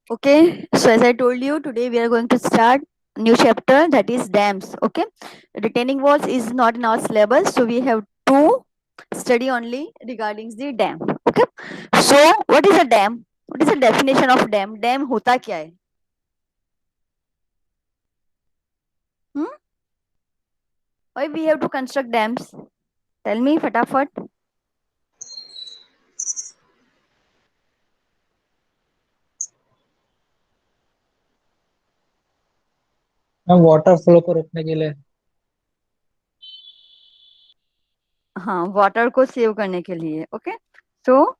Okay, so as I told you, today we are going to start a new chapter, that is dams. Okay, retaining walls is not in our syllabus, so we have to study only regarding the dam. Okay, so what is a dam? What is the definition of dam? Dam होता क्या है? Hmm? Why we have to construct dams? Tell me, फटाफट. Ma'am water flow को रोकने के लिए। हाँ, water को सेव करने के लिए. Okay, so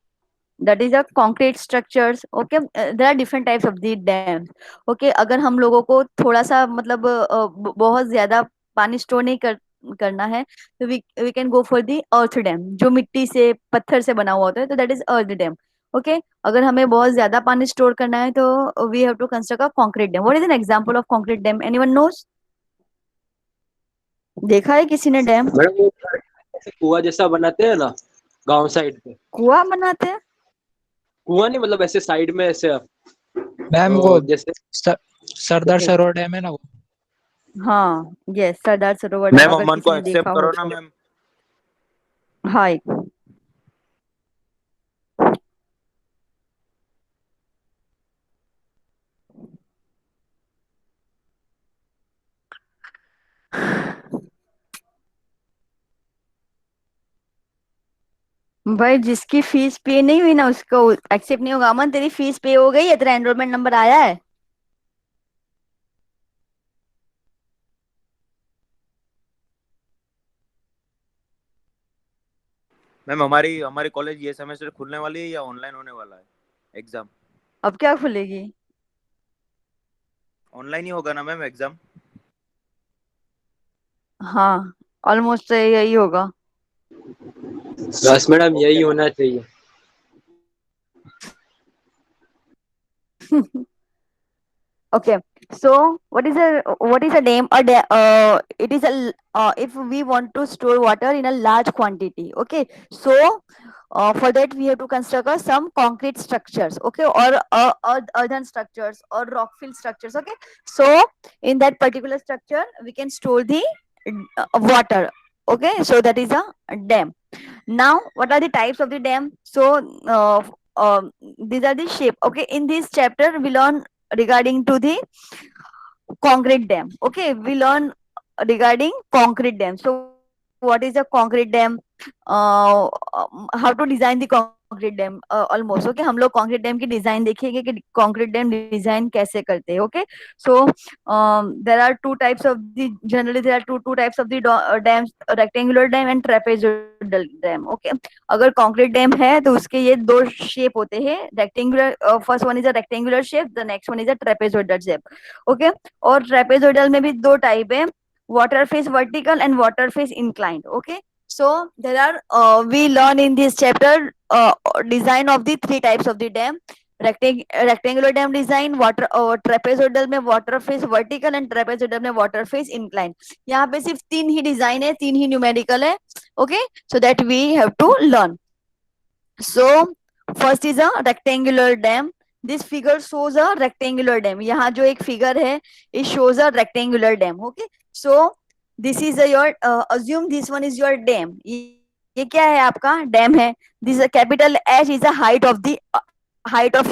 that is a concrete structures. Okay, there are different types of the dams. Okay, अगर हम लोगों को थोड़ा सा मतलब बहुत ज्यादा पानी स्टोर नहीं करना है, तो we can go for the earth dam, जो मिट्टी से पत्थर से बना हुआ होता है, तो that is earth dam. Okay, अगर हमें बहुत ज्यादा पानी स्टोर करना है तो we have to construct a concrete dam. What is an example of concrete dam? Anyone knows? देखा है किसी ने डैम? मैडम वो ऐसे कुआं जैसा बनाते हैं ना गांव साइड पे। कुआं बनाते हैं? कुआं नहीं, मतलब ऐसे साइड में ऐसे मैम वो जैसे सरदार सरोवर डैम है ना वो। हाँ, yes, Sardar Sarovar dam, ma'am अगर अमन किसी को ने देखा एक्सेप्ट हो करो ना तो. मैम। हाय. भाई, जिसकी फीस पे नहीं हुई ना उसको एक्सेप्ट नहीं होगा. अमन, तेरी फीस पे हो गई है? तेरा एनरोलमेंट नंबर आया है? मैम हमारी हमारी कॉलेज ये सेमेस्टर खुलने वाली है या ऑनलाइन होने वाला है एग्जाम? अब क्या खुलेगी? ऑनलाइन ही होगा ना मैम एग्जाम? हाँ, ऑलमोस्ट यही होगा. बस मैडम यही होना चाहिए। Okay, so what is a dam? It is if we want to store water in a large quantity. Okay, so for that we have to construct some concrete structures. Okay, or earthen structures or rock fill structures. Okay, so in that particular structure we can store the water. Okay, so that is a dam. Now, what are the types of the dam? So these are the shape. Okay, in this chapter we learn regarding to the concrete dam. Okay, we learn regarding concrete dam. So what is a concrete dam? How to design the concrete dam? Almost. Okay, हम लोग concrete dam की design देखेंगे कि concrete dam design कैसे करते हैं. Okay, so there are two types of the, generally there are two types of the dams: rectangular dam and trapezoidal dam. Okay, अगर concrete dam है तो उसके ये दो shape होते हैं. Rectangular, first one is a rectangular shape, the next one is a trapezoidal shape. Okay, और trapezoidal में भी दो टाइप है: water face vertical and water face inclined. Okay, so there are we learn in this chapter design of the three types of the dam: rectangular dam design, water trapezoidal में water face vertical and trapezoidal में water face inclined. यहाँ पे सिर्फ तीन ही design है, तीन ही numerical है. Okay, so that we have to learn. So first is a rectangular dam. This figure shows a rectangular dam. यहाँ जो एक figure है, it shows a rectangular dam. Okay, so this is a your assume this one is your dam. ये क्या है? आपका dam है. This capital H is a height of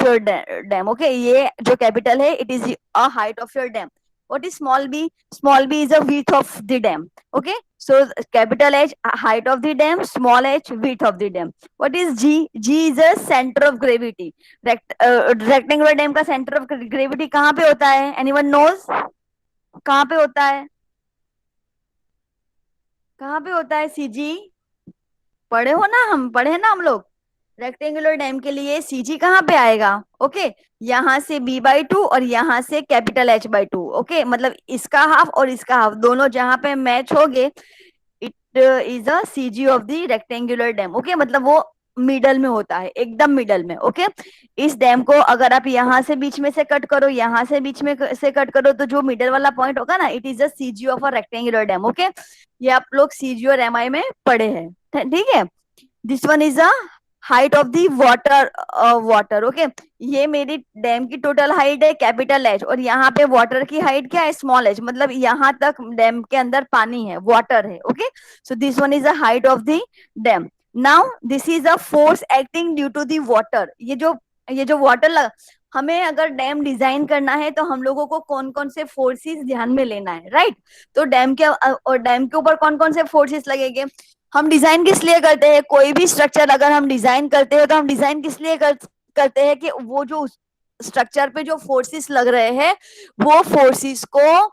your dam. Okay, ये जो capital है, it is a height of your dam. What is small b? Small b is the width of the dam. Okay, so capital H height of the dam, small h width of the dam. What is G? G is a center of gravity. Rectangular dam का center of gravity कहाँ पे होता है? Anyone knows? कहाँ पे होता है? कहाँ पे होता है? CG पढ़े हो ना? हम पढ़े ना हम लोग. रेक्टेंगुलर डैम के लिए सीजी कहाँ पे आएगा? ओके, यहाँ से b/2 और यहाँ से कैपिटल H/2. ओके, मतलब इसका हाफ और इसका हाफ दोनों जहाँ पे मैच हो गए, it is a CG of the rectangular dam. Okay, मतलब वो मिडल में होता है, एकदम मिडल में. ओके, इस डैम को अगर आप यहाँ से बीच में से कट करो, यहाँ से बीच में से कट करो, तो जो मिडल वाला पॉइंट होगा ना, it is a CG of a rectangular dam. Okay, ये आप लोग सीजी और एमआई में पढ़े हैं. ठीक है. This one is a height of the water okay. ये मेरी डैम की टोटल हाइट है कैपिटल एच, और यहाँ पे वाटर की हाइट क्या है स्मॉल एच, मतलब यहाँ तक डैम के अंदर पानी है, वाटर है okay. So this one is the height of the dam. Now this is a force acting due to the water. ये जो वाटर लगा, हमें अगर डैम डिजाइन करना है तो हम लोगों को कौन कौन से फोर्सेस ध्यान में लेना है, राइट। तो डैम के ऊपर कौन कौन से फोर्सेस लगेंगे। हम डिजाइन किस लिए करते हैं, कोई भी स्ट्रक्चर अगर हम डिजाइन करते हैं तो हम डिजाइन किस लिए करते हैं कि वो जो स्ट्रक्चर पे जो फोर्सेस लग रहे हैं वो फोर्सेस को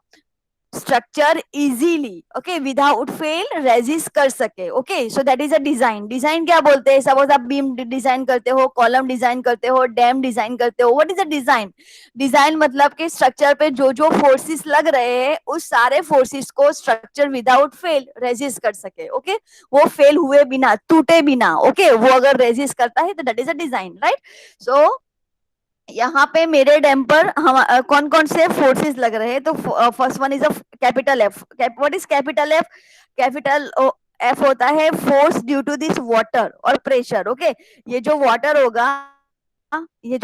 structure easily okay without fail resist कर सके okay. So that is a design. Design क्या बोलते हैं, सपोज आप बीम डिजाइन करते हो, कॉलम डिजाइन करते हो, डैम डिजाइन करते हो, what is a design. Design मतलब कि स्ट्रक्चर पे जो जो फोर्सेस लग रहे हैं उस सारे फोर्सेस को स्ट्रक्चर विदाउट फेल रेजिस्ट कर सके ओके। वो फेल हुए बिना, टूटे बिना ओके, वो अगर रेजिस्ट करता है तो that is a design, right. So यहाँ पे मेरे डैम पर हम कौन कौन से फोर्सेस लग रहे हैं, तो first one is a capital F. What is capital F. Capital F होता है फोर्स ड्यू टू दिस वाटर और प्रेशर ओके। ये जो वाटर होगा, ये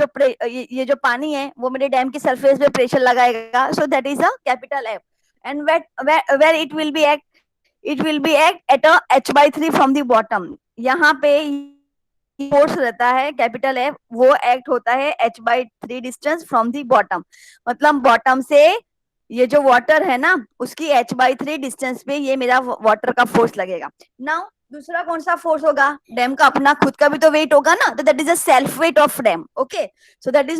जो पानी है वो मेरे डैम की सरफेस पे प्रेशर लगाएगा, so that is a capital F. And where it will be act at a h/3 from the bottom. यहाँ पे फोर्स रहता है कैपिटल एफ, वो एक्ट होता है h/3 distance from the bottom. मतलब बॉटम से ये जो वाटर है ना उसकी h/3 डिस्टेंस पे ये मेरा वाटर का फोर्स लगेगा। नाउ दूसरा कौन सा फोर्स होगा, डैम का अपना खुद का भी तो वेट होगा ना, तो that is a self weight of dam okay. So that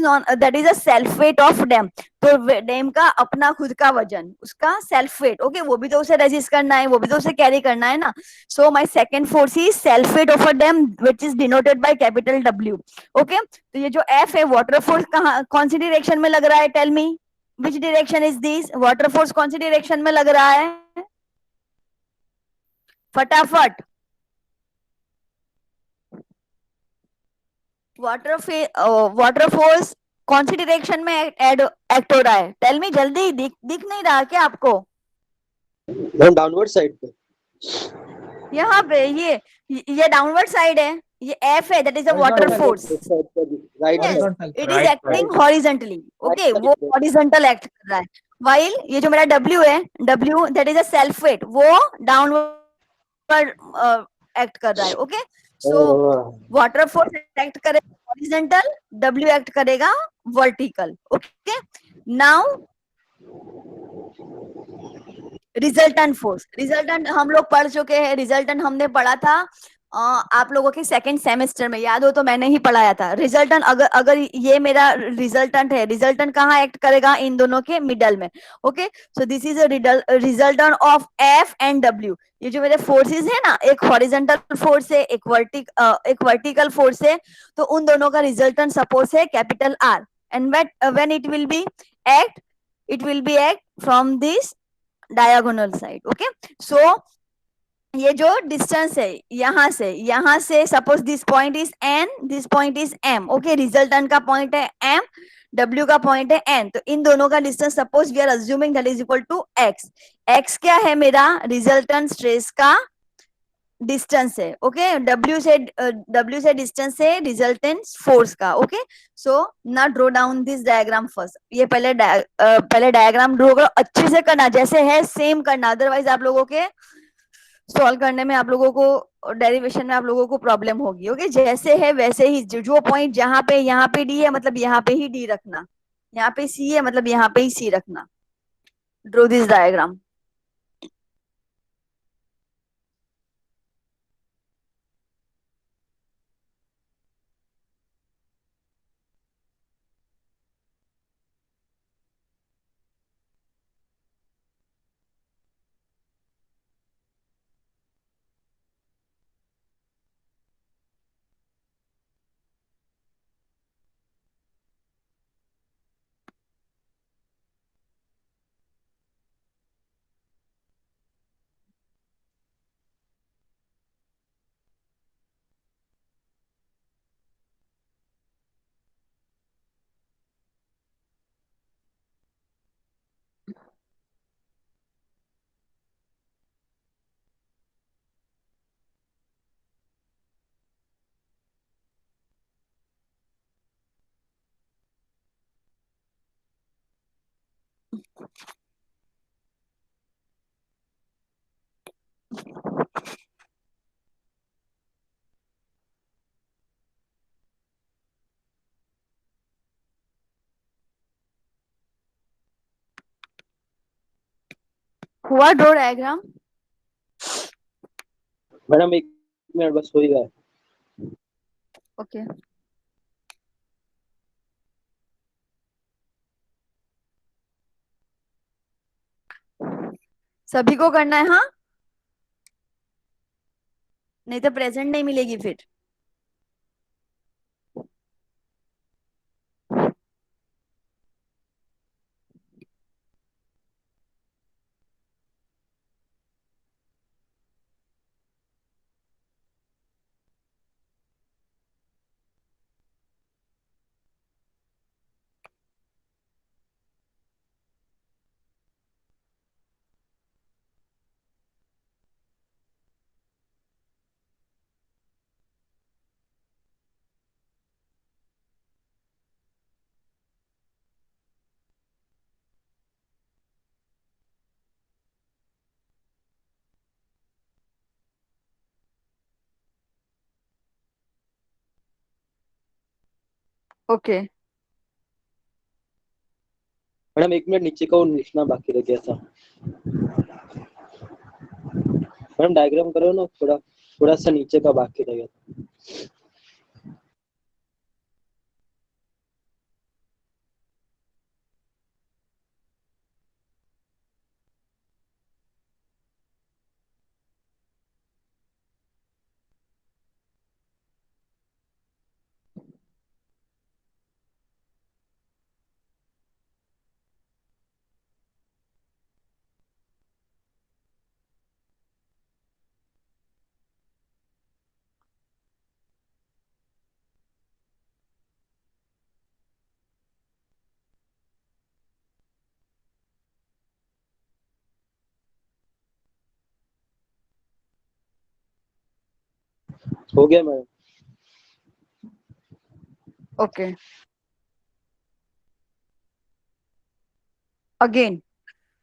is a self weight of dam. तो डैम का अपना खुद का वजन, उसका सेल्फ वेट ओके, वो भी तो उसे रेजिस्ट करना है, वो भी तो उसे कैरी करना है ना। So my second force is self weight of a dam which is denoted by capital W. Okay, तो ये जो F है water force कहाँ कौन सी डायरेक्शन में लग रहा है, tell me which direction is this, water force कौन सी डायरेक्शन में लग रहा है, फटाफट। वाटर फोर्स कौन सी डायरेक्शन में एक्ट हो रहा है, टेल मी जल्दी, दिख नहीं रहा क्या आपको। मैम डाउनवर्ड साइड पे। यहाँ पे ये डाउनवर्ड साइड है, ये एफ है, that is a water force. Right Yes, Horizontal. it is Right acting side. horizontally. Okay, वो horizontal act कर रहा है। While ये जो मेरा W है, W that is a self weight, वो downward act कर रहा है। Okay, so water force act करेगा horizontal, W act करेगा vertical. Okay, now resultant force. Resultant हम लोग पढ़ चुके हैं, रिजल्टेंट हमने पढ़ा था आप लोगों के सेकंड सेमेस्टर में, याद हो तो मैंने ही पढ़ाया था। रिजल्टेंट अगर अगर ये मेरा रिजल्टेंट है, रिजल्टेंट कहाँ एक्ट करेगा, इन दोनों के मिडल में okay. So this is a resultant of F and W. ये जो मेरे फोर्सेस है ना, एक हॉरिजॉन्टल फोर्स है, एक वर्टिकल फोर्स है, तो उन दोनों का रिजल्टेंट सपोज है capital R. And when it will be act from this diagonal side okay. So ये जो डिस्टेंस है यहाँ से suppose this point is N, this point is M okay. Resultant का पॉइंट है एम, डब्ल्यू का point है एन, तो इन दोनों का distance suppose we are assuming that is equal to X. X क्या है मेरा रिजल्टेंट स्ट्रेस का डिस्टेंस है ओके। डब्ल्यू से डिस्टेंस है रिजल्टेंट फोर्स का ओके। सो ना draw down this diagram first, ये पहले डायग्राम ड्रो करो, अच्छे से करना, जैसे है सेम करना, अदरवाइज आप लोगों के सॉल्व करने में आप लोगों को डेरिवेशन में आप लोगों को प्रॉब्लम होगी ओके। जैसे है वैसे ही, जो पॉइंट जहां पे यहाँ पे डी है मतलब यहाँ पे ही डी रखना, यहाँ पे सी है मतलब यहाँ पे ही सी रखना। Draw this diagram. हुआ ड्रॉ डायग्राम? मैडम एक मिनट बस हो ही रहा है। ओके, सभी को करना है हाँ, नहीं तो प्रेजेंट नहीं मिलेगी फिर। ओके, मैडम एक मिनट नीचे का वो लिखना बाकी रह गया था। मैडम डायग्राम करो ना, थोड़ा थोड़ा सा नीचे का बाकी रह गया था। हो गया madam. Okay, again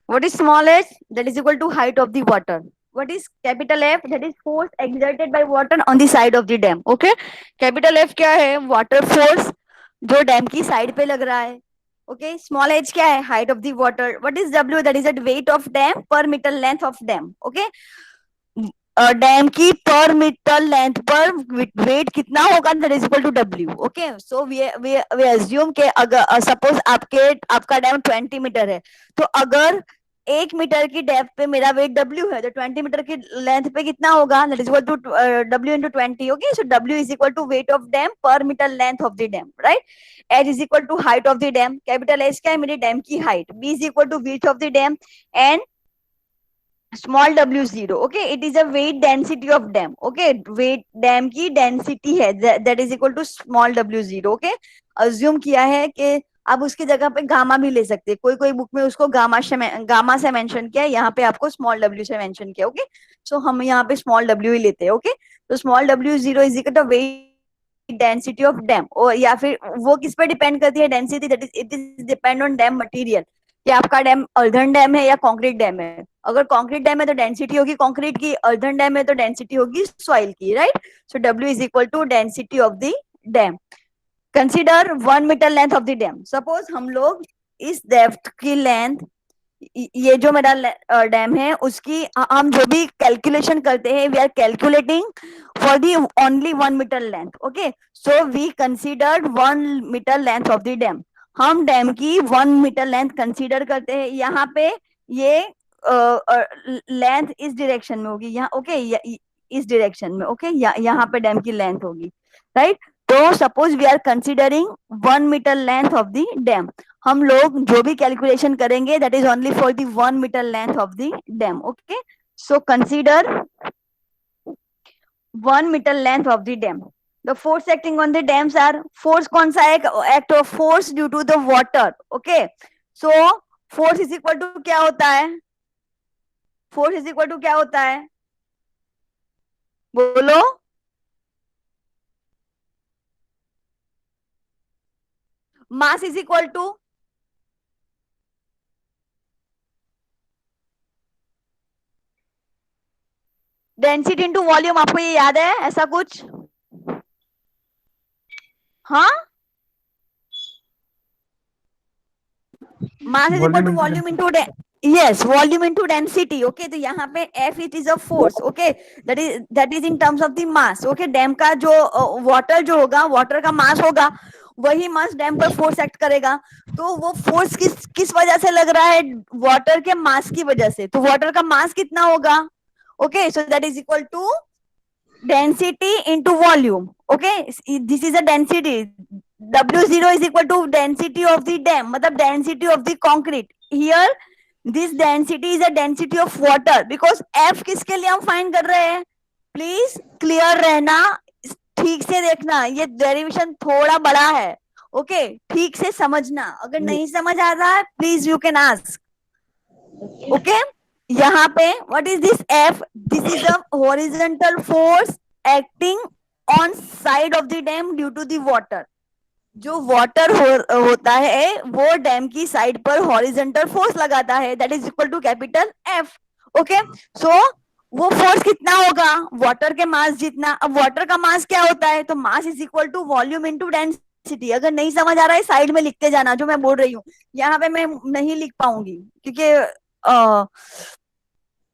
what is small h? That is equal to height of the water. What is capital F? That is force exerted by water on the side of the dam. Okay, capital F क्या है? Water force जो dam की side पे लग रहा है. Okay, small h क्या है? Height of the water. What is W? That is the weight of dam per meter length of dam. Okay, dam की पर मीटर लेंथ पर वेट कितना होगा? That is equal to W. Okay, so we assume के अगर suppose आपका dam 20 metre है, तो अगर 1 मीटर की डेप्थ पे मेरा वेट डब्ल्यू है, तो 20 मीटर की लेंथ पे कितना होगा? That is equal to W into 20. Okay, so W is equal to weight of dam per metre length of the dam, right? H is equal to height of the dam. Capital H क्या है? मेरी dam की height. B is equal to width of the dam and small w zero. Okay, it is a weight density of dam. Okay, weight dam की density है, that is equal to small w zero. Okay, assume किया है कि आप उसकी जगह पे gamma भी ले सकते हैं. कोई कोई बुक में उसको गामा से मेंशन किया है, यहाँ पे आपको स्मॉल w से मेंशन किया. ओके, सो हम यहाँ पे स्मॉल w ही लेते हैं. ओके, तो small w zero is equal to weight density of dam. या फिर वो किस पे डिपेंड करती है density? That is it is depend on dam material, कि आपका डैम अर्धन डैम है या कंक्रीट डैम है. अगर कंक्रीट डैम है तो डेंसिटी होगी कंक्रीट की, अर्धन डैम है तो डेंसिटी होगी सॉइल की, right? So W is equal to density of the dam. Consider 1 metre length of the dam. Suppose हम लोग इस डेप्थ की लेंथ, ये जो मेरा डैम है उसकी हम जो भी कैलकुलेशन करते हैं, we are calculating for the only 1 metre length. Okay, so we considered 1 metre length of the dam. हम डैम की 1 मीटर लेंथ कंसीडर करते हैं. यहाँ पे ये लेंथ इस डायरेक्शन में होगी यहाँ. ओके, इस डायरेक्शन में. ओके, यहाँ पे डैम की लेंथ होगी, राइट? तो suppose we are considering 1 metre length of the dam. हम लोग जो भी कैलकुलेशन करेंगे that is only for the 1 metre length of the dam. Okay, so consider 1 metre length of the dam. The force acting on the dams are, force कौन सा है? Act of force due to the water. Okay, so force is equal to क्या होता है? Force is equal to क्या होता है? बोलो. Mass is equal to density into volume, आपको ये याद है ऐसा कुछ? हाँ, mass is equal to volume into, yes, volume into density. Okay, तो यहाँ पे F it is a force. Okay, that is in terms of the mass. Okay, dam का जो वाटर जो होगा, वाटर का मास होगा, वही मास डैम पर फोर्स एक्ट करेगा. तो वो फोर्स किस वजह से लग रहा है? वाटर के मास की वजह से. तो वाटर का मास कितना होगा? Okay, so that is equal to density into volume. Okay, this is a density. W0 is equal to density of the dam, मतलब density of the concrete. Here this density is a density of water, because F किसके लिए हम find कर रहे हैं? Please clear रहना, ठीक से देखना, ये डेरिवेशन थोड़ा बड़ा है. ओके, ठीक से समझना. अगर नहीं समझ आ रहा है, please you can ask. Okay, यहाँ पे what is this F? This is a horizontal force acting on side of the dam due to the water. जो वाटर होता है वो डैम की साइड पर हॉरिजॉन्टल फोर्स लगाता है, that is equal to capital F. Okay, so वो force कितना होगा? वाटर के मास जितना. अब वाटर का मास क्या होता है? तो mass is equal to volume into density. अगर नहीं समझ आ रहा है, साइड में लिखते जाना जो मैं बोल रही हूँ. यहाँ पे मैं नहीं लिख पाऊंगी क्योंकि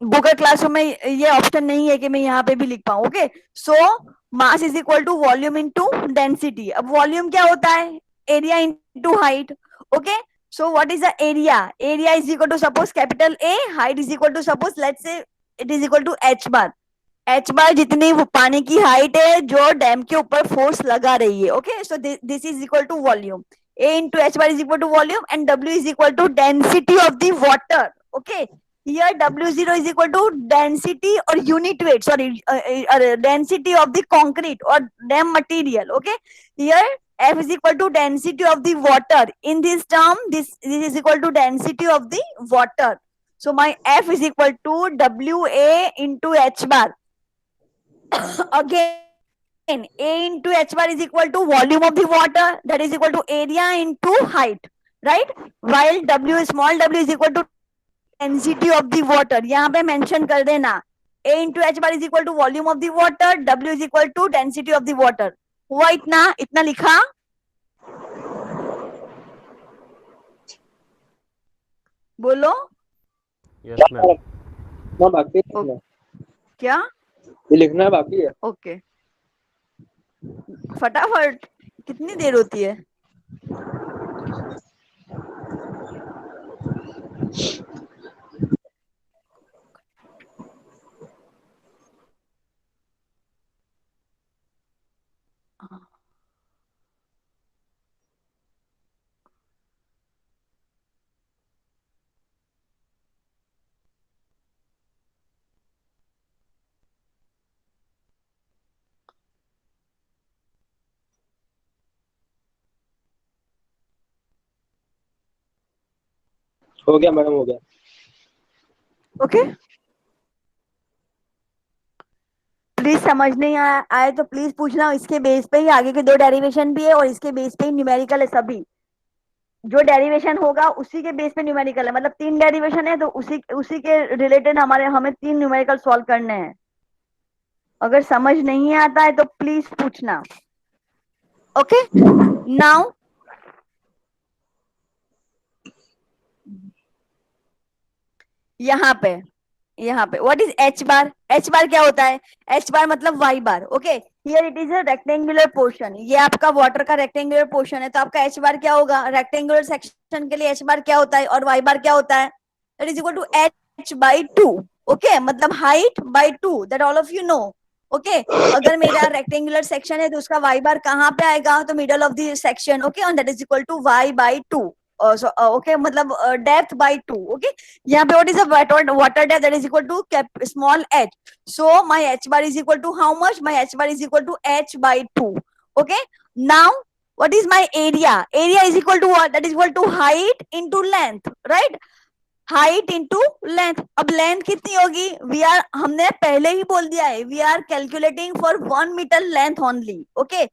गूगल क्लासरूम में ये ऑप्शन नहीं है कि मैं यहाँ पे भी लिख पाऊँ. Okay, so mass is equal to volume into density. अब वॉल्यूम क्या होता है? Area into height. Okay, so what is the area? Area is equal to suppose capital A, height is equal to suppose let's say it is equal to H bar. H bar जितनी पानी की height है जो dam के ऊपर force लगा रही है. Okay, so this is equal to volume. A into H bar is equal to volume and W is equal to density of the water. Okay, here W0 is equal to density or unit weight, sorry, density of the concrete or dam material. Okay, here F is equal to density of the water. In this term, this is equal to density of the water. So my F is equal to WA into H bar. Again, A into H bar is equal to volume of the water, that is equal to area into height, right? While small w is equal to density of the water. यहाँ पे mention कर देना, A into H bar is equal to volume of the water, W is equal to density of the water. हुआ इतना लिखा? बोलो. Yes ma'am. ना बाकी है लिखना. क्या? ये लिखना बाकी है. ओके, फटाफट. कितनी देर होती है? हो गया मैडम, हो गया. ओके, प्लीज समझ नहीं आए तो प्लीज पूछना. इसके बेस पे ही आगे के 2 डेरिवेशन भी है और इसके बेस पे ही न्यूमेरिकल है. सभी जो डेरिवेशन होगा उसी के बेस पे न्यूमेरिकल है. मतलब 3 डेरिवेशन है तो उसी के रिलेटेड हमें 3 न्यूमेरिकल सॉल्व करने हैं. अगर समझ नहीं आता है तो प्लीज पूछना. ओके, नाउ यहाँ पे what is H bar? H bar क्या होता है? H बार मतलब Y bar. Okay, here it is a rectangular portion. ये आपका वाटर का रेक्टेंगुलर पोर्शन है, तो आपका H बार क्या होगा? रेक्टेंगुलर सेक्शन के लिए H बार क्या होता है और Y बार क्या होता है? That is equal to H by 2. Okay, मतलब height by 2, that all of you know. Okay, अगर मेरा रेक्टेंगुलर सेक्शन है तो उसका Y बार कहाँ पे आएगा? तो middle of the section. Okay, और that is equal to Y by 2. Okay, मतलब डेप्थ बाई 2. ओके, यहाँ पे what is water depth? That is equal to small h. So my h bar is equal to how much? My h bar is equal to h by 2. Okay, now what is my area? Area is equal to what? That is equal to height into length, right? Height into length. अब length कितनी होगी? हमने पहले ही बोल दिया है, we are calculating for 1 metre length only. Okay,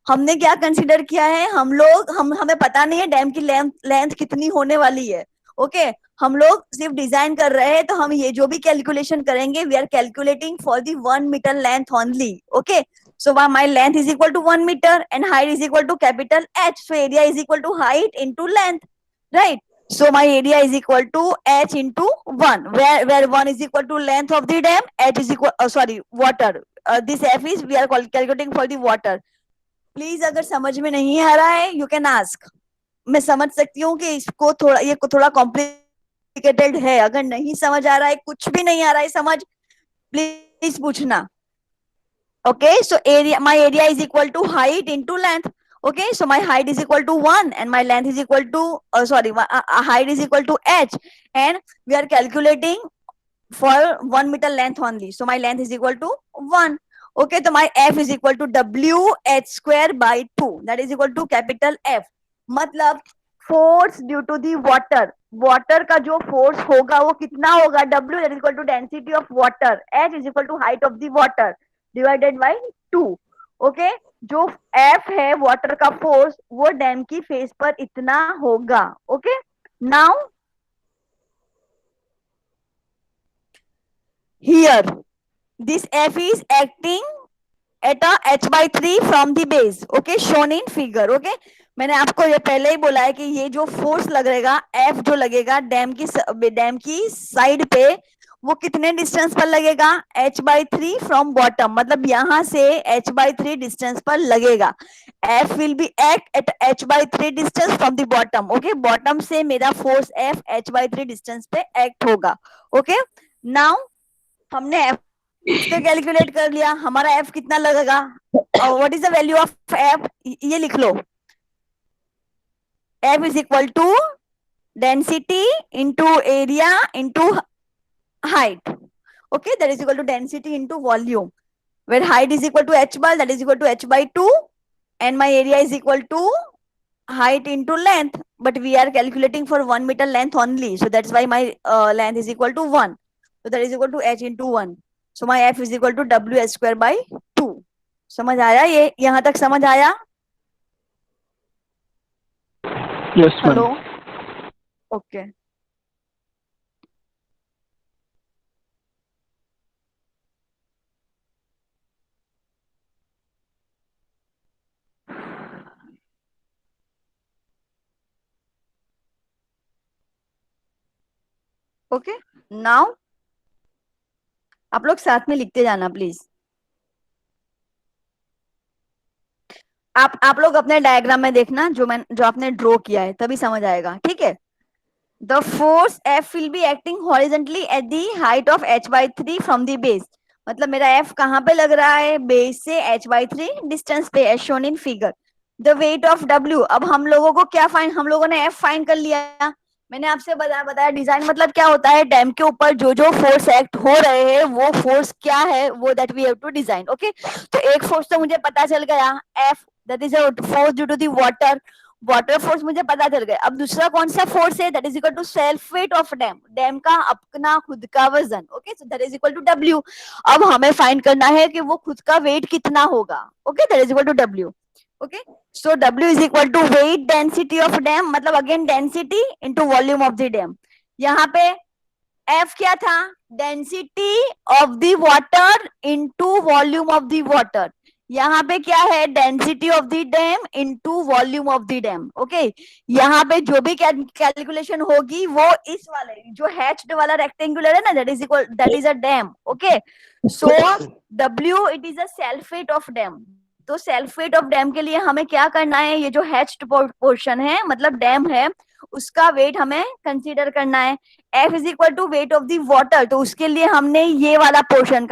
हमने क्या कंसीडर किया है? हमें पता नहीं है डैम की लेंथ कितनी होने वाली है. ओके हम लोग सिर्फ डिजाइन कर रहे हैं, तो हम ये जो भी कैलकुलेशन करेंगे, we are calculating for the 1 metre length only. Okay so my length is equal to 1 meter and height is equal to capital H, so area is equal to height into length, right? So my area is equal to H into 1, where 1 is equal to length of the dam, H is equal water. This F is we are calculating for the water. Please अगर समझ में नहीं आ रहा है, you can ask. मैं समझ सकती हूँ कि इसको थोड़ा कॉम्प्लिकेटेड है. अगर नहीं समझ आ रहा है, कुछ भी नहीं आ रहा है समझ, प्लीज पूछना. Okay, so my area is equal to height into length. Okay, so my height is equal to 1 and my length is equal to height is equal to H, and we are calculating for 1 meter length only, so my length is equal to 1. Okay, so my F is equal to WH square by 2, that is equal to capital F. मतलब force due to the water का जो force होगा वो कितना होगा? W, that is equal to density of water. H is equal to height of the water divided by 2. Okay जो F है water का फोर्स, वो डैम की फेस पर इतना होगा. Okay now here this F is acting at a h/3 from the base. Okay shown in figure. Okay मैंने आपको ये पहले ही बोला है कि ये जो फोर्स लगेगा, F जो लगेगा डैम की साइड पे, वो कितने डिस्टेंस पर लगेगा? h/3 फ्रॉम बॉटम, मतलब यहां से h/3 डिस्टेंस पर लगेगा. F will be act at h/3 distance from the bottom. Okay bottom से मेरा फोर्स F h/3 डिस्टेंस पे एक्ट होगा. ओके नाउ हमने F तो कैलकुलेट कर लिया. हमारा F कितना लगेगा? What is the value of F? ये लिख लो. F is equal to density into area into height. Okay, that is equal to density into volume, where height is equal to h bar, that is equal to h/2, and my area is equal to height into length, but we are calculating for 1 meter length only, so that's why my length is equal to 1, so that is equal to h into 1. So my F is equal to WH square by 2. समझ आया? ये यहाँ तक समझ आया? Yes, ma'am. Hello. Okay okay now आप लोग साथ में लिखते जाना प्लीज. आप लोग अपने डायग्राम में देखना जो आपने ड्रॉ किया है, तभी समझ आएगा. ठीक है. The force F will be acting horizontally at the height of h/3 from the base. मतलब मेरा F कहाँ पे लग रहा है? बेस से h/3 डिस्टेंस पे, as shown in figure. The weight of W. अब हम लोगों को क्या हम लोगों ने F फाइंड कर लिया. मैंने आपसे बताया डिजाइन मतलब क्या होता है. डैम के ऊपर जो फोर्स एक्ट हो रहे हैं, वो फोर्स क्या है, वो that we have to design. Okay तो एक फोर्स तो मुझे पता चल गया, F, that is a force due to the water force मुझे पता चल गया. अब दूसरा कौन सा फोर्स है? That is equal to self weight of dam का अपना खुद का वजन. Okay so that is equal to W. अब हमें फाइंड करना है कि वो खुद का वेट कितना होगा. Okay that is equal to W. Okay so W is equal to weight density of dam, मतलब again density into volume of the dam. यहाँ पे F क्या था? Density of the water into volume of the water. यहाँ पे क्या है? Density of the dam into volume of the dam. Okay यहाँ पे जो भी कैलकुलेशन होगी वो इस वाले जो हैच्ड वाला रेक्टेंगुलर है ना, that is a dam. Okay so W it is a self weight of dam. तो सेल्फ वेट ऑफ डैम के लिए हमें क्या करना है? ये जो हैच्ड पोर्शन है, मतलब डैम है, उसका वेट हमें कंसीडर करना है. F is equal to weight of the water, तो उसके लिए हमने ये वाला पोर्शन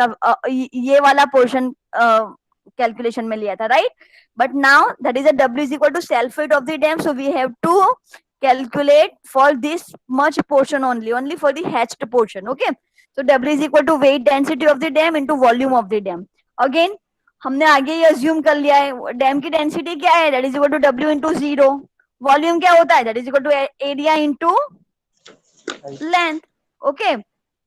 कैलकुलेशन में लिया था, right. But now that is a W is equal to self weight of the dam, so we have to calculate for this much portion only for the hatched portion. Okay so W is equal to weight density of the dam into volume of the dam. Again हमने आगे ये assume कर लिया है dam की density क्या है? That is equal to W into 0. Volume क्या होता है? That is equal to area into length. Okay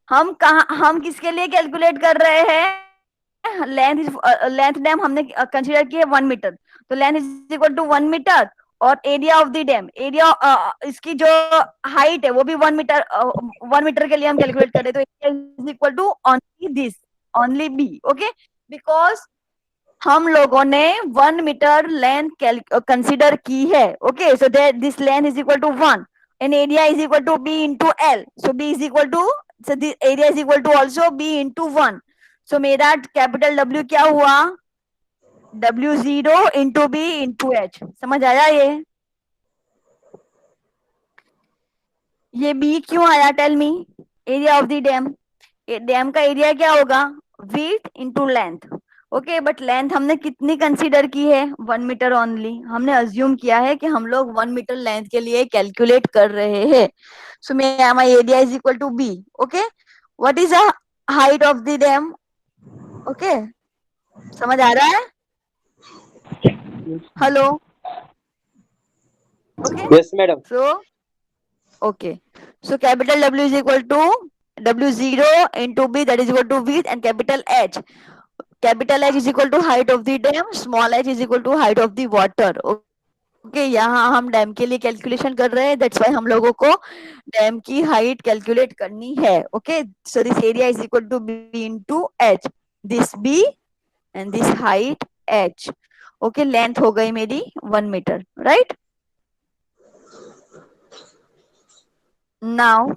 हम किसके लिए कैलकुलेट कर रहे हैं? लेंथ डैम हमने कंसीडर किया 1 मीटर, तो length is equal to 1 metre और area of the dam, area इसकी जो हाइट है वो भी 1 मीटर, 1 मीटर के लिए हम कैलकुलेट करें तो area is equal to only this, only B, okay, because हम लोगों ने 1 मीटर लेंथ कंसिडर की है, okay, so this length is equal to 1 and area is equal to B into L, so B is equal to, so this area is equal to also B into 1, सो मेरा capital W क्या हुआ, W0 into B into H, समझ आया ये B क्यों आया, tell me, area of the dam, dam का एरिया क्या होगा, width into length, okay, but length हमने कितनी कंसीडर की है, 1 मीटर ओनली, हमने अज्यूम किया है कि हम लोग 1 मीटर लेंथ के लिए कैलकुलेट कर रहे हैं, so my area is equal to B, okay, what is the height of the dam, okay, समझ आ रहा है, hello, okay, yes madam. so okay, so capital W is equal to W0 into B, that is equal to width, and capital H, capital H is equal to height of the dam, small h is equal to height of the water, okay, यहाँ हम dam के लिए calculation कर रहे हैं, that's why हम लोगों को डैम की हाइट कैलकुलेट करनी है, okay, so this area is equal to B into H, this B and this height H, okay, length हो गई मेरी 1 metre, right, now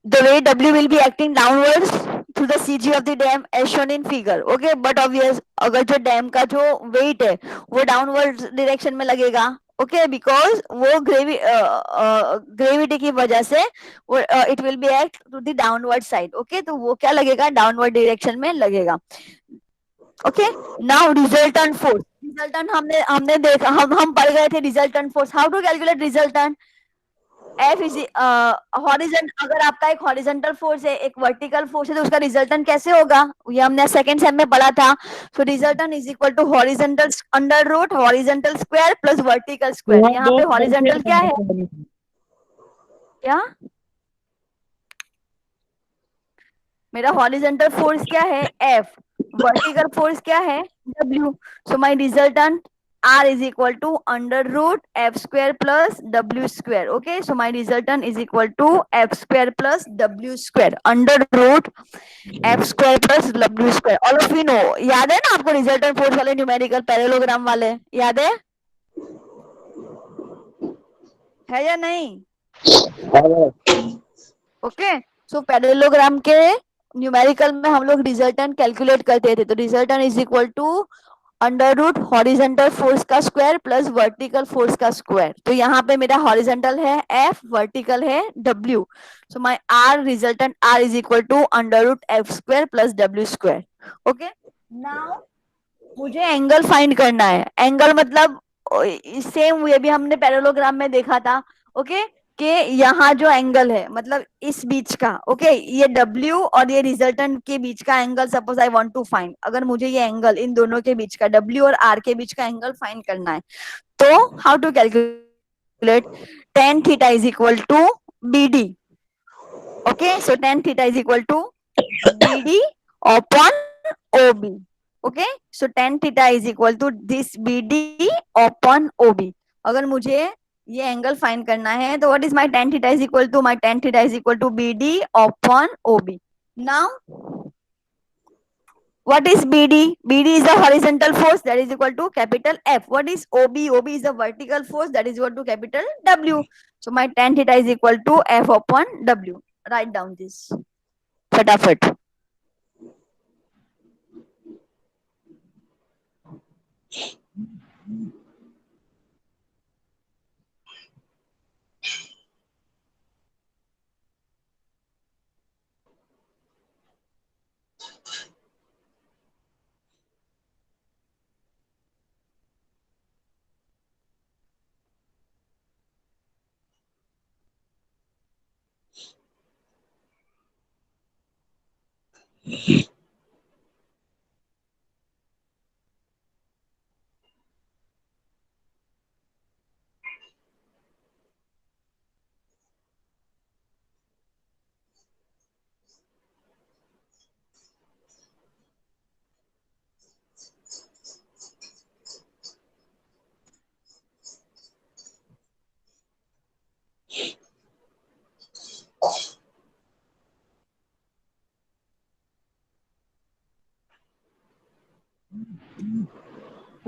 the way W will be acting downwards to the CG of the dam as shown in figure, okay, but obvious अगर जो dam का जो weight है वो downward direction में लगेगा, ओके, बिकॉज वो ग्रेविटी की वजह से वो it will be act to the downward side, okay, तो वो क्या लगेगा, डाउनवर्ड डायरेक्शन में लगेगा, okay, now resultant force, resultant हमने हमने देखा, हम पढ़ गए थे resultant force, how to calculate resultant, F is horizon, अगर आपका एक हॉरिजॉन्टल फोर्स है एक वर्टिकल फोर्स है तो उसका रिजल्टेंट कैसे होगा, ये हमने सेकंड सेम में पढ़ा था, so resultant is equal to horizontal under root horizontal square plus vertical square, यहाँ पे हॉरिजॉन्टल क्या है, क्या मेरा हॉरिजॉन्टल फोर्स क्या है, एफ, वर्टिकल फोर्स क्या है, W, so my resultant R is equal to under root f square plus w square, okay, so my resultant is equal to f square plus w square under root f square plus w square, all of you know, याद है ना आपको resultant force वाले numerical parallelogram वाले, याद है या नहीं, ओके, सो पैरेललोग्राम के न्यूमेरिकल में हम लोग रिजल्टेंट कैलकुलेट करते थे, तो resultant is equal to under root horizontal force का स्क्वायर प्लस वर्टिकल फोर्स का स्क्वायर, तो यहाँ पे मेरा हॉरिजॉन्टल है एफ, वर्टिकल है W, so my R resultant R is equal to under root F square plus W square, okay, now मुझे angle find करना है, एंगल मतलब सेम ये भी हमने पैरेललोग्राम में देखा था, ओके, कि यहाँ जो एंगल है मतलब इस बीच का, ओके, ये W और ये रिजल्टेंट के बीच का angle, suppose I want to find, अगर मुझे ये एंगल इन दोनों के बीच का W और R के बीच का एंगल फाइंड करना है, तो how to calculate, tan theta is equal to BD, okay, so tan theta is equal to BD upon OB, okay, so tan theta is equal to this BD upon OB, अगर मुझे ये angle find करना है तो what is my tan theta is equal to, my tan theta is equal to BD upon OB, now what is BD, BD is the horizontal force that is equal to capital F, what is OB, OB is the vertical force that is equal to capital W, so my tan theta is equal to F upon W, write down this फटाफट,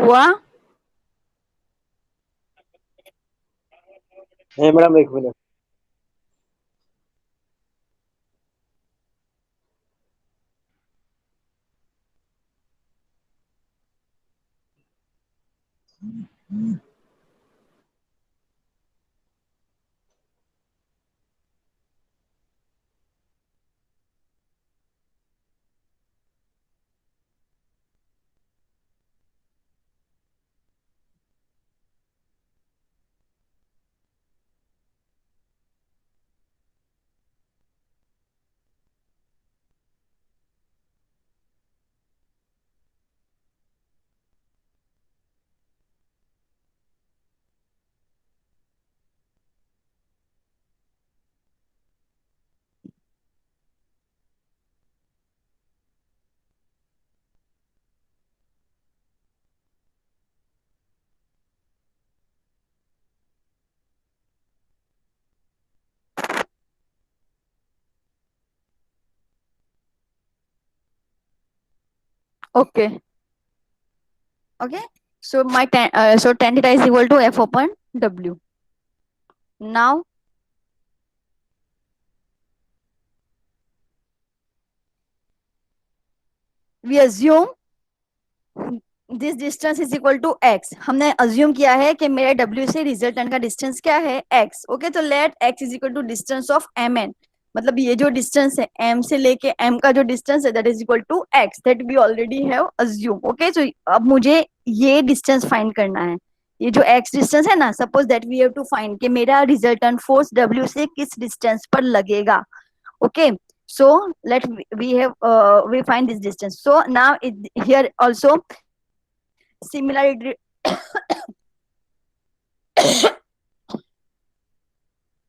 हुआ? है madam, एक minute. Okay. Okay. So my tan theta is equal to F upon W. Now we assume this distance is equal to x. हमने assume किया है कि मेरे w से रिजल्टेंट का डिस्टेंस क्या है, x. ओके, तो let x is equal to distance of mn. मतलब ये जो डिस्टेंस है m से लेके m का जो डिस्टेंस है that is equal to x, that we already have assume. Okay, तो अब मुझे ये डिस्टेंस फाइंड करना है. ये जो x डिस्टेंस है ना, suppose that we have to find कि मेरा रिजल्टेंट फोर्स w से किस डिस्टेंस पर लगेगा. Okay, so let we find this distance. So now here also similarity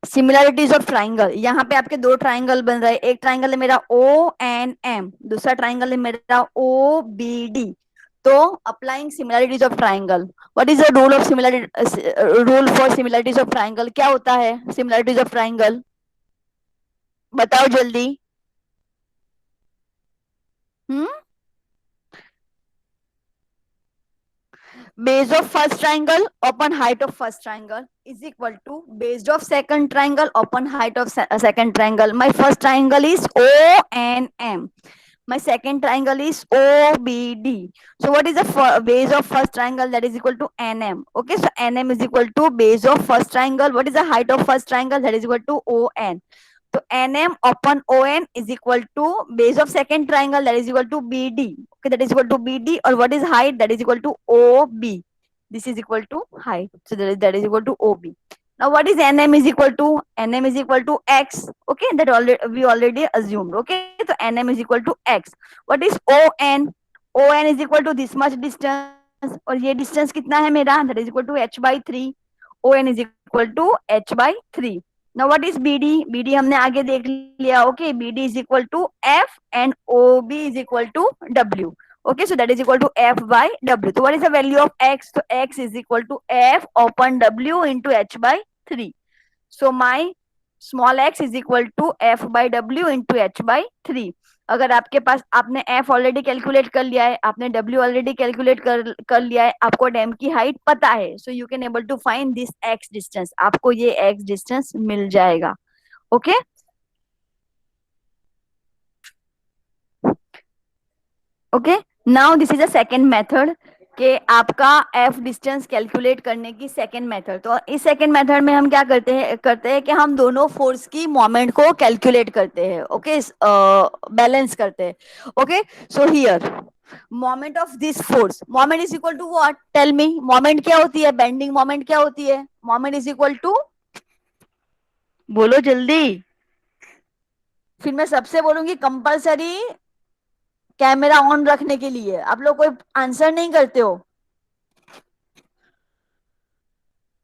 similarities of triangle. यहाँ पे आपके दो ट्राइंगल बन रहे हैं. एक ट्राइंगल है मेरा ओ एन एम, दूसरा ट्राइंगल है मेरा ओ बी डी. तो applying similarities of triangle, what is the rule of similarity, rule for similarities of triangle? क्या होता है सिमिलरिटीज ऑफ ट्राइंगल? बताओ जल्दी. Base of first triangle upon height of first triangle is equal to base of second triangle upon height of second triangle. My first triangle is O and M. My second triangle is OBD. So what is the base of first triangle? That is equal to NM. Okay, so NM is equal to base of first triangle. What is the height of first triangle? That is equal to ON. So NM upon ON is equal to base of second triangle, that is equal to BD. Okay, that is equal to BD. Or what is height? That is equal to OB. This is equal to height. So that is equal to OB. Now what is NM is equal to? NM is equal to X. Okay, that we already assumed. Okay, so NM is equal to X. What is ON? ON is equal to this much distance. और ये distance कितना है मेरा? That is equal to h by 3. ON is equal to h by 3. Now what is BD? BD हमने आगे देख लिया. Okay, BD is equal to F and OB is equal to W. Okay, so that is equal to F by W. So what is the value of X? So X is equal to F upon W into H by 3. So my small x is equal to F by W into H by 3. अगर आपके पास, आपने f already calculate कर लिया है, आपने w already calculate कर लिया है, आपको डैम की हाइट पता है, so you can able to find this x distance. आपको ये x डिस्टेंस मिल जाएगा. Okay, okay. Now this is a second method कि आपका f डिस्टेंस कैलकुलेट करने की सेकेंड मेथड. तो इस सेकेंड मेथड में हम क्या करते हैं कि हम दोनों फोर्स की मोमेंट को कैलकुलेट करते हैं. ओके, बैलेंस करते हैं. Okay, so here moment of this force, moment is equal to what? Tell me. Moment क्या होती है? बेंडिंग मोमेंट क्या होती है? मोमेंट इज इक्वल टू, बोलो जल्दी, फिर मैं सबसे बोलूंगी कंपलसरी कैमरा ऑन रखने के लिए. आप लोग कोई आंसर नहीं करते हो,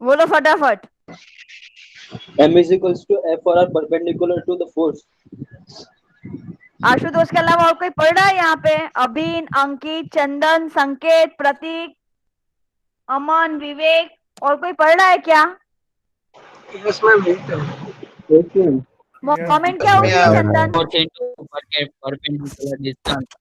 बोलो फटाफट. M is equals to F or are perpendicular to the force. Ashutosh के अलावा और कोई पढ़ रहा है यहाँ पे? अभिन, अंकित, चंदन, संकेत, प्रतीक, अमन, विवेक, और कोई पढ़ रहा है क्या? Yes, ma'am. Yes, ma'am. Moment क्या होती है चंदन? perpendicular distance.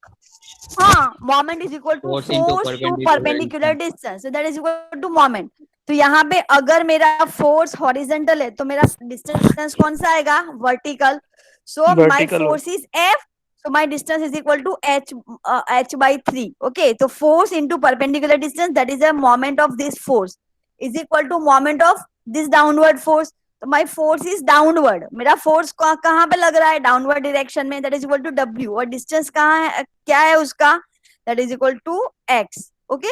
हाँ, moment is equal to Force into force to perpendicular perpendicular distance. Distance, that is equal to moment. तो यहाँ पे अगर मेरा फोर्स हॉरिजेंटल है तो मेरा डिस्टेंस कौन सा आएगा, वर्टिकल। सो माय Vertical हो. Force is F, so my distance is equal to h by 3. Okay, so force into perpendicular distance, that is a moment of this force, is equal to moment of this downward force. तो my force is downward, मेरा force कहाँ पे लग रहा है, downward direction में, that is equal to W, और distance कहाँ है, क्या है उसका, that is equal to x. Okay,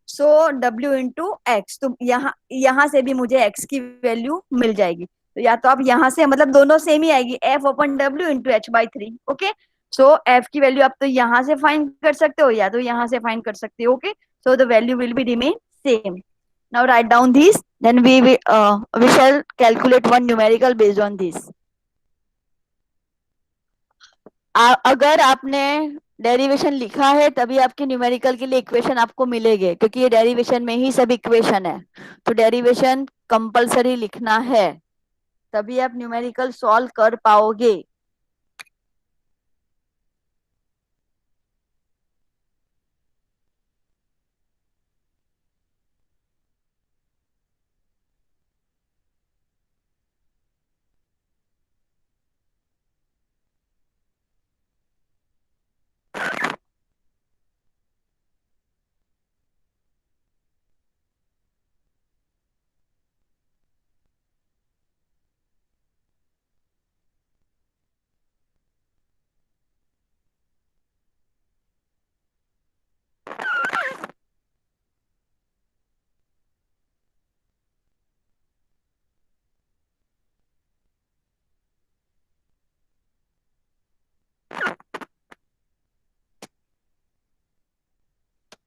so W into x, तो यहाँ से भी मुझे एक्स की वैल्यू मिल जाएगी। तो या तो आप यहाँ से, मतलब दोनों सेम ही आएगी, F upon W into H by 3। Okay, so F की वैल्यू आप तो यहाँ से फाइंड कर सकते हो या तो यहाँ से फाइंड कर सकते हो। Okay, so the value will be remain same. Now write down these, then we shall calculate one numerical based on this. अगर आपने डेरिवेशन लिखा है तभी आपके न्यूमेरिकल के लिए इक्वेशन आपको मिलेंगे, क्योंकि ये डेरिवेशन में ही सब इक्वेशन है। तो डेरिवेशन कंपलसरी लिखना है, तभी आप न्यूमेरिकल सॉल्व कर पाओगे।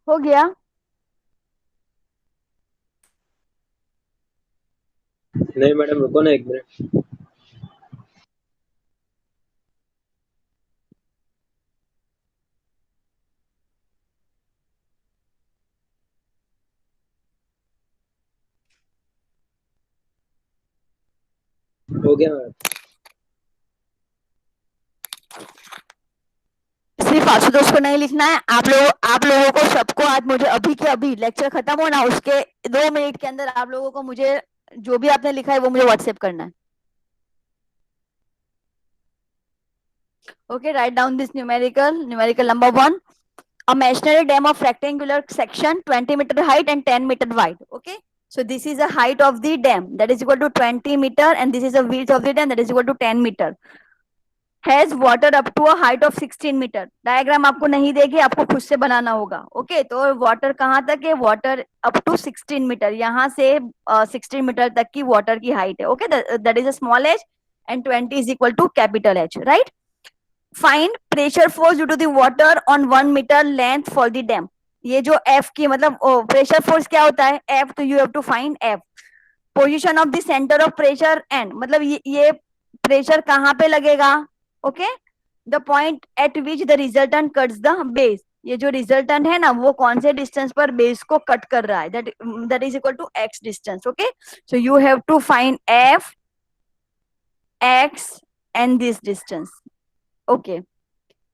हो गया? नहीं मैडम रुको ना 1 मिनट। हो गया मैडम। सिर्फ आशुतोष को नहीं लिखना है, आप लोगों को सबको आज मुझे अभी के अभी लेक्चर खत्म होना उसके 2 मिनट के अंदर आप लोगों को मुझे जो भी आपने लिखा है वो मुझे व्हाट्सएप करना है। Okay, write down this numerical number 1. A masonry dam of rectangular section 20-meter height and 10-meter wide. Okay, so this is the height of the dam, that is equal to 20 meter, and this is the width of the dam, that is equal to 10 meter. Has water up to a height of 16 meter. Diagram आपको नहीं देगी, आपको खुद से बनाना होगा। Okay, तो water कहाँ तक है, वाटर अप टू 16 मीटर, यहाँ से 16 मीटर तक की वाटर की हाइट है। Okay, that is a small h and 20 is equal to capital H, right. Find pressure force due to the water on 1 metre length for the dam. ये जो F की मतलब प्रेशर फोर्स क्या होता है, F, तो you have to find F. Position of the centre of pressure N, मतलब ये प्रेशर कहाँ पे लगेगा। Okay, the point at which the resultant cuts the base, ये जो रिजल्टेंट है ना वो कौन से डिस्टेंस पर बेस को कट कर रहा है, that is equal to x distance. Okay, so you have to find F, x and this distance. Okay,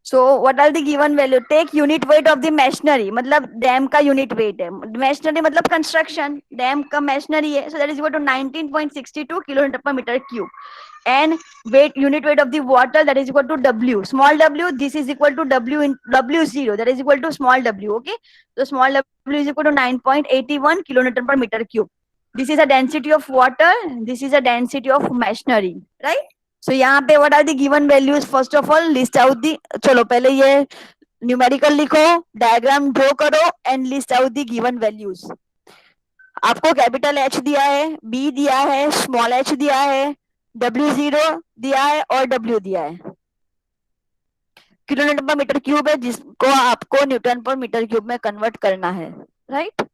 so what are the given value, take unit weight of the machinery, मतलब dam का unit weight है, machinery मतलब construction, dam का machinery है, so that is equal to 19.62 kilometre per metre cube, and unit weight of the water, that is equal to w, small w, this is equal to w in w0, that is equal to small w. Okay, so small w is equal to 9.81 kilometer per meter cube. This is a density of water, this is a density of machinery, right? So यहाँ पे what are the given values, first of all list out the, चलो पहले ये numerical लिखो, diagram draw करो and list out the given values. आपको capital H दिया है, बी दिया है, स्मॉल एच दिया है, W0 दिया है और W दिया है। किलोमीटर पर मीटर क्यूब है जिसको आपको न्यूटन पर मीटर क्यूब में कन्वर्ट करना है, राइट।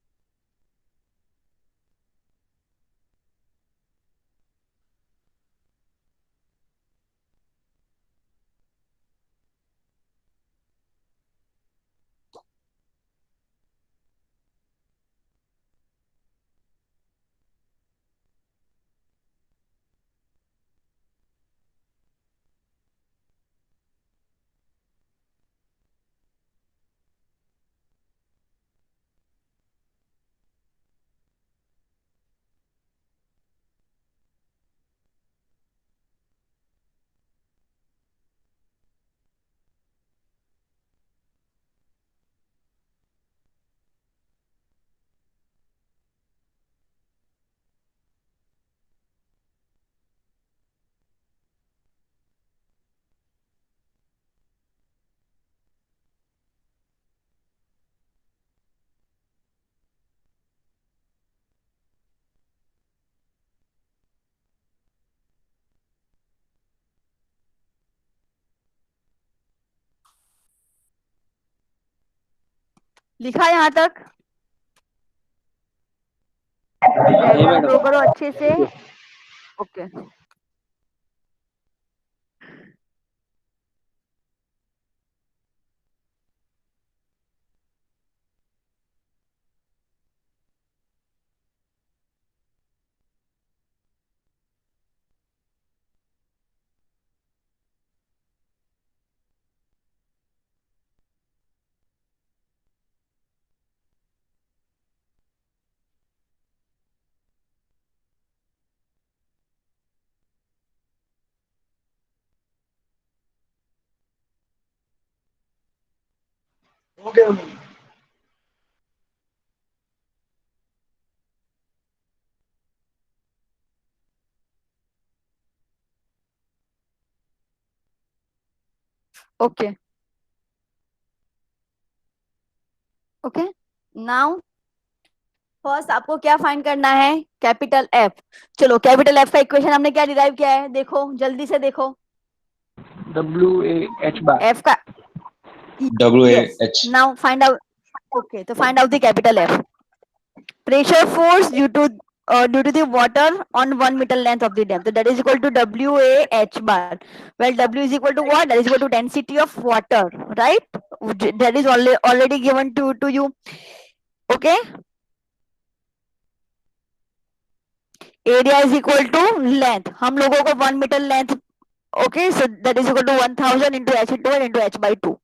लिखा यहाँ तक? जी डायग्राम मैडम। ड्रॉ करो अच्छे से। ओके हो गया ma'am. Okay okay. Now first आपको क्या फाइंड करना है? Capital F. चलो कैपिटल एफ का इक्वेशन हमने क्या डिराइव किया है, देखो जल्दी से देखो। WAH bar. एफ का yes. WAH. Now find out. Okay तो find out the capital F. Pressure force due to the water on 1 meter length of the dam. So that is equal to WAH bar. Well, W is equal to what? That is equal to density of water, right? That is already given to you. Okay. Area is equal to length. हम लोगों को 1 meter length. Okay, so that is equal to 1000 into H2 into H by 2.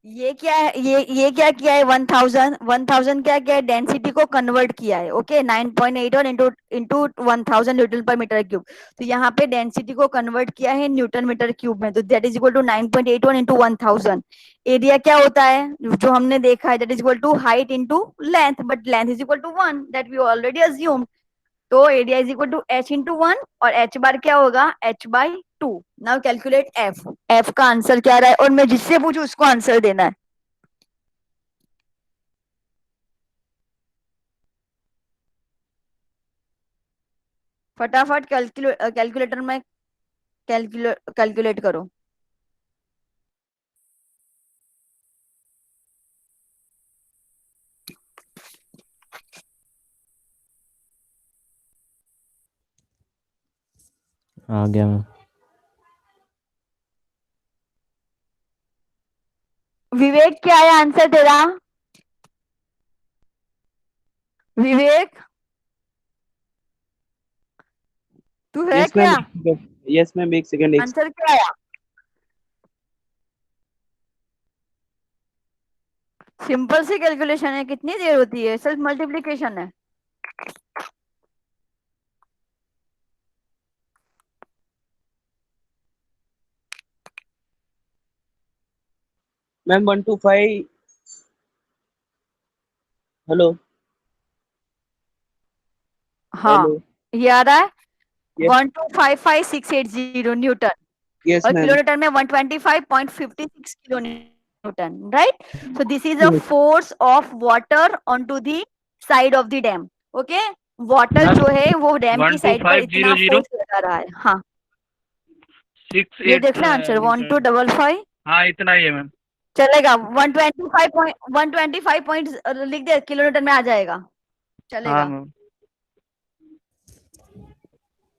ये क्या है? ये क्या किया है? 1000 क्या किया है? डेंसिटी को कन्वर्ट किया है। ओके 9.81 इंटू 1000 न्यूटन पर मीटर क्यूब। तो यहाँ पे डेंसिटी को कन्वर्ट किया है न्यूटन मीटर क्यूब में, तो that is equal to 9.81 into 1000। Area क्या होता है जो हमने देखा है? That is equal to height into length, but length is equal to 1, that we already assumed. तो area is equal to h into 1 और h बार क्या होगा? h by 2। Now calculate f। f का आंसर क्या रहा है? और मैं जिससे पूछू उसको आंसर देना है। फटाफट कैलकुलेटर में कैलकुलेट करो। आ गया मैम। विवेक क्या है आंसर तेरा? विवेक तू है यस क्या? मैम। यस मैम, एक सेकंड। आंसर क्या आया? सिंपल सी कैलकुलेशन है, कितनी देर होती है? सिर्फ मल्टीप्लीकेशन है। मैम 125। हेलो हाँ हेलो। ये आ रहा है Yes. 1255680 न्यूटन यस और मैम। किलोमीटर में 125.56 kilo Newton, right? So this is a force of water onto the side of the dam. Okay water जो है वो डैम की साइड पर इतना 12500 फोर्स लगा रहा है। हाँ ये 68 देख ले आंसर 1255 हाँ इतना ही है मैम। चलेगा। 125 पॉइंट लिख दे, किलो न्यूटन में आ जाएगा, चलेगा। हाँ मैम।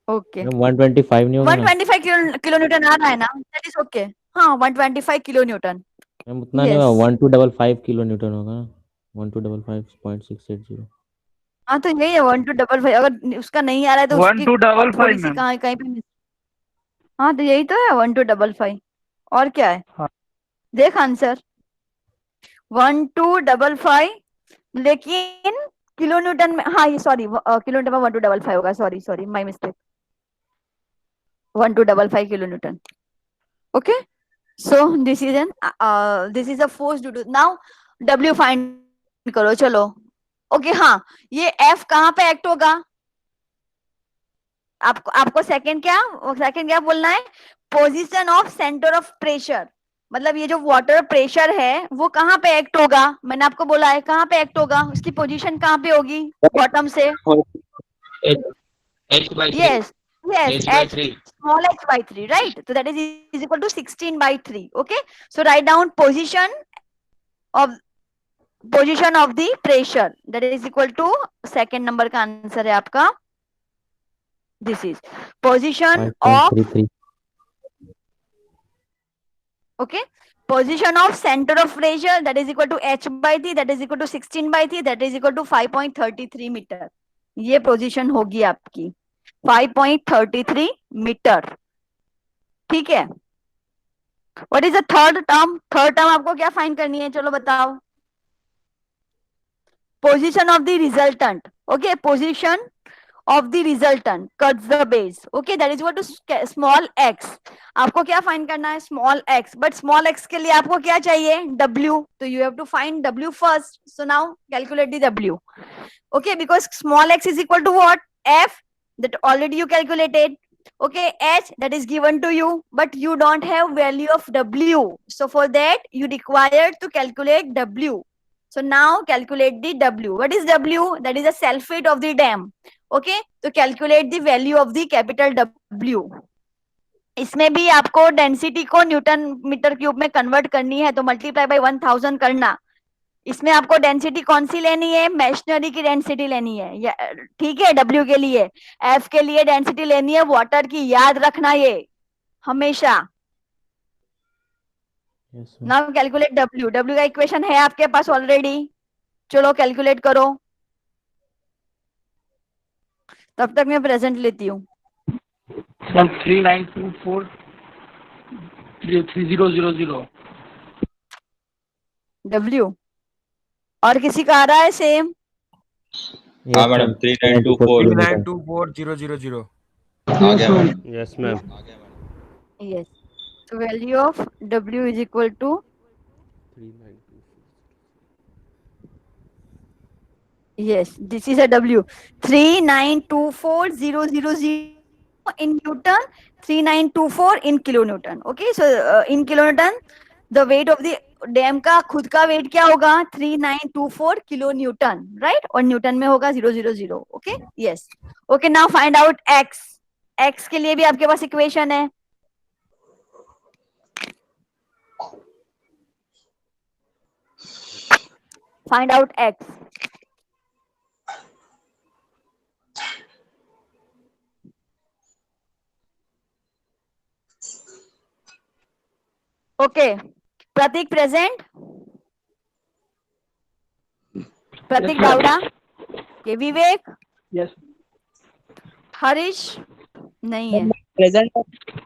ओके 125 नहीं होगा ना 125 किलो न्यूटन आ रहा है ना? That is okay. हाँ 125 किलो न्यूटन। मैम, उतना नहीं Yes. होगा, 1255 किलो न्यूटन होगा ना, 1255.680। हाँ तो यही है 1255। अगर उसका नहीं आ रहा है तो उसकी 1255 थोड़ी सी मैम। कहीं कहीं पे हाँ तो यही तो है 1255। और क्या है? हाँ। देख आंसर 1255, लेकिन किलो न्यूटन में, हाँ ये सॉरी किलो न्यूटन में 1255 होगा। Sorry my mistake. 1255 kilo newton. Okay so this is a force due to. Now W find करो चलो। ओके हाँ ये F कहाँ पे एक्ट होगा? आपको सेकंड क्या बोलना है? Position of centre of pressure. मतलब ये जो वाटर प्रेशर है वो कहाँ पे एक्ट होगा? मैंने आपको बोला है कहाँ पे एक्ट होगा, उसकी पोजीशन कहाँ पे होगी? बॉटम से। H by 3. Yes H by 3. small h by 3, right? So that is equal to 16 by 3. Okay, so write down position of position of the pressure that is equal to, second number का answer है आपका, this is position of, 5.33. okay, position of center of pressure that is equal to h by t that is equal to 16 by t that is equal to 5.33 metre. ये position होगी आपकी 5.33 metre. ठीक है. What is the third term? Third term आपको क्या find करनी है, चलो बताओ. Position of the resultant. Okay, position of the resultant cuts the base. Okay, that is what to small x. आपको क्या फाइंड करना है, small x. But small x के लिए आपको क्या चाहिए, w. तो you have to find w first. So now calculate the w. Okay, because small x is equal to what, f, that already you calculated. Okay, h that is given to you, but you don't have value of w. So for that you required to calculate w. So now calculate the w. What is w? That is the self-weight of the dam. Okay, तो calculate the value of the capital W. इसमें भी आपको density को newton metre cube में convert करनी है, तो multiply by 1000 करना. इसमें आपको डेंसिटी कौन सी लेनी है, मेशनरी की डेंसिटी लेनी है. ठीक है, W के लिए. F के लिए डेंसिटी लेनी है वाटर की, याद रखना ये हमेशा. Now calculate W. W का इक्वेशन है आपके पास ऑलरेडी, चलो कैलकुलेट करो. तब तक मैं प्रेजेंट लेती हूँ. 3924 3000. W. और किसी का आ रहा है सेम? हाँ मैडम 3924 3924 आ गया ma'am. Yes, ma'am. Yes. So value of W is equal to 3924. yes, this is a W 3924000 in Newton, 3924 in kilonewton. Okay, so in kilonewton the weight of the dam का खुद का wait क्या होगा, 3924 kilo Newton, right, और Newton में होगा 000. Okay, yes. Okay, now find out x. x के लिए भी आपके पास इक्वेशन है. Find out x. ओके, प्रतीक प्रेजेंट. प्रतीक बावड़ा. के विवेक. यस. हरीश नहीं है. Present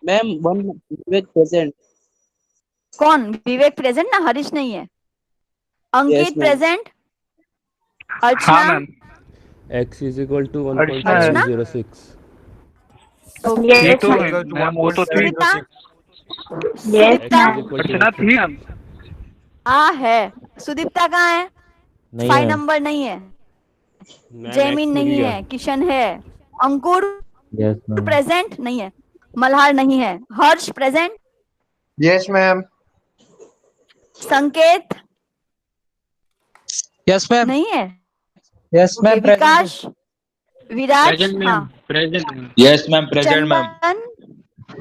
ma'am. वन विवेक प्रेजेंट. कौन विवेक प्रेजेंट ना, हरीश नहीं है. अंकित प्रेजेंट. हाँ अर्चना. Ma'am. X is equal to Archana. 1.06. ये तो मैम वो तो थी. Sunita. X Sudipta. is equal to अर्चना थी मैम. है. सुदीप्ता कहाँ है? नहीं 5 है. नंबर नहीं है. Ma'am, जैमिन X नहीं मिल गया. है. किशन है. अंकुर Yes, ma'am. प्रेजेंट नहीं है. मल्हार नहीं है. Harsh present. Yes ma'am. Sanket yes ma'am. नहीं है. Yes okay, ma'am. Vikas. Viraj. Present ma'am. हाँ. Present. Yes ma'am present ma'am. Chandan.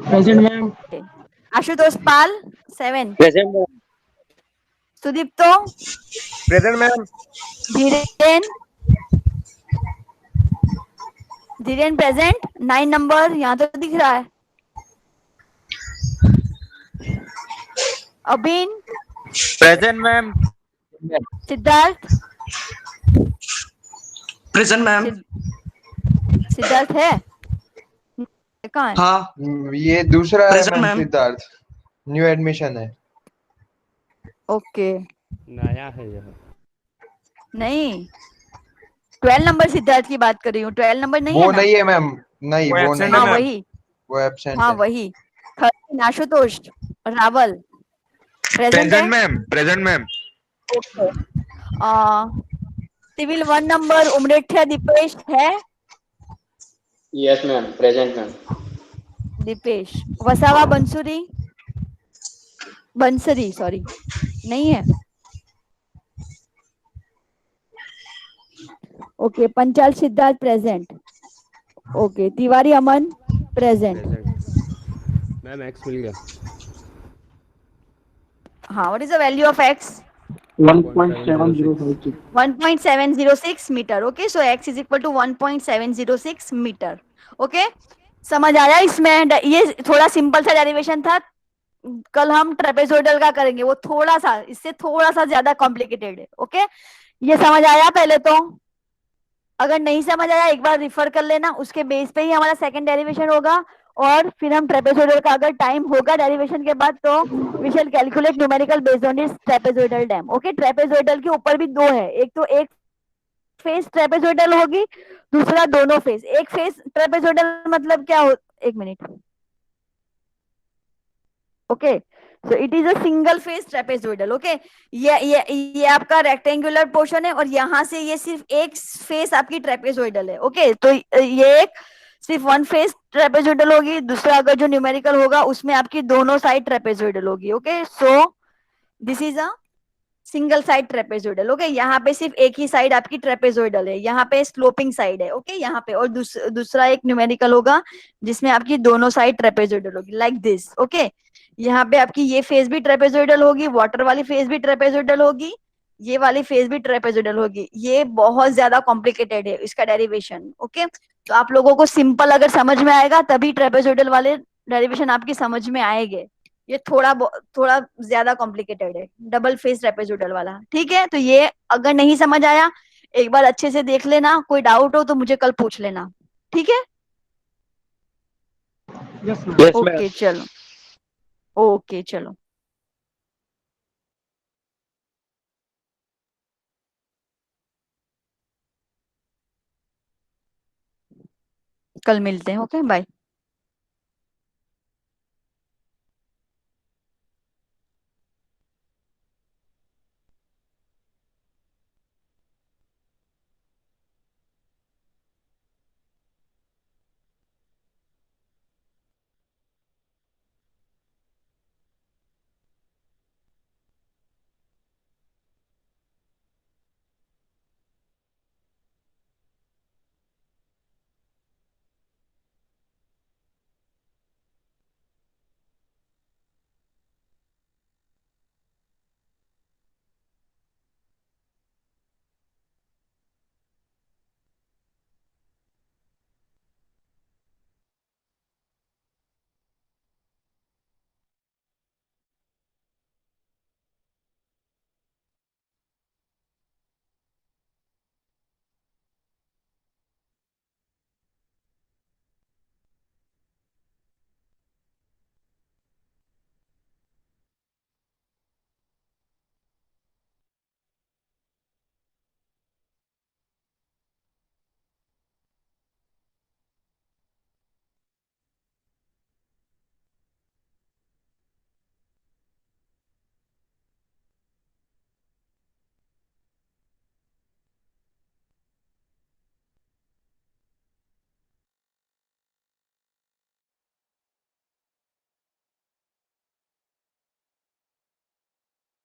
Present ma'am. Ashutosh Pal 7. Present ma'am. Sudipto. Present ma'am. Dhiren. Dhiren present. 9 number यहाँ तो दिख रहा है. Abin. Present ma'am. Siddharth. Present ma'am. Siddharth है कहाँ है? हाँ. ये दूसरा है Present, ma'am. ma'am. Siddharth new admission है. ओके, नया है यह. नहीं 12 नंबर सिद्धार्थ की बात कर रही हूँ. 12 नंबर नहीं वो है ना? नहीं है मैम. नहीं वो वो absent नहीं हाँ है, है. वही. वो एब्सेंट हाँ है. वही. 13 आशुतोष रावल प्रेजेंट है. Ma'am. Present ma'am. Civil 1 number Umrethiya Dipesh है. Yes ma'am. Present ma'am. Dipesh. Vasava Bansari sorry नहीं है. Okay, Panchal Siddharth present. Okay, Tiwari Aman present. Ma'am X मिल गया. हाँ, what is the value of x? 1.706. 1.706 metre. Okay, so x is equal to 1.706 metre. Okay, समझ आया इसमें? ये थोड़ा सिंपल सा डेरिवेशन था। कल हम ट्रेपेजोइडल का करेंगे, वो थोड़ा सा इससे थोड़ा सा ज्यादा कॉम्प्लिकेटेड है। ओके, ये समझ आया पहले तो? अगर नहीं समझ आया एक बार रिफर कर लेना, उसके बेस पे ही हमारा सेकंड डेरिवेशन होगा। और फिर हम ट्रेपेजोइडल का अगर टाइम होगा डेरिवेशन के बाद तो we shall calculate numerical based on this trapezoidal dam. Okay, trapezoidal के ऊपर भी दो है, एक तो एक फेस ट्रेपेजोइडल होगी, दूसरा दोनों फेस। एक फेस ट्रेपेजोइडल मतलब क्या हो, एक minute. Okay, so it is a single phase trapezoidal. Okay, ये आपका रेक्टेंगुलर पोर्शन है और यहाँ से ये सिर्फ एक फेस आपकी ट्रेपेजोइडल है। ओके, तो ये एक सिर्फ वन फेस ट्रेपेजोइडल होगी, दूसरा अगर जो न्यूमेरिकल होगा उसमें आपकी दोनों साइड ट्रेपेजोइडल होगी। Okay, so this is a single side trapezoidal. Okay, यहाँ पे सिर्फ एक ही साइड आपकी ट्रेपेजोइडल है, यहाँ पे स्लोपिंग साइड है। ओके, यहाँ पे और दूसरा एक न्यूमेरिकल होगा जिसमें आपकी दोनों साइड ट्रेपेजोइडल होगी, लाइक दिस। ओके, यहाँ पे आपकी ये फेस भी ट्रेपेजोइडल होगी, वाटर वाली फेस भी ट्रेपेजोइडल होगी, ये वाली फेस भी ट्रेपेजोइडल होगी। ये बहुत ज्यादा कॉम्प्लिकेटेड है इसका डेरिवेशन। ओके, तो आप लोगों को सिंपल अगर समझ में आएगा तभी ट्रेपेजोइडल वाले डेरिवेशन आपकी समझ में आएंगे। ये थोड़ा ज्यादा कॉम्प्लिकेटेड है डबल फेस ट्रेपेजोइडल वाला। ठीक है, तो ये अगर नहीं समझ आया एक बार अच्छे से देख लेना, कोई डाउट हो तो मुझे कल पूछ लेना। ठीक है? Yes, ma'am. Yes, ओके चलो, ओके चलो। कल मिलते हैं। Okay, bye.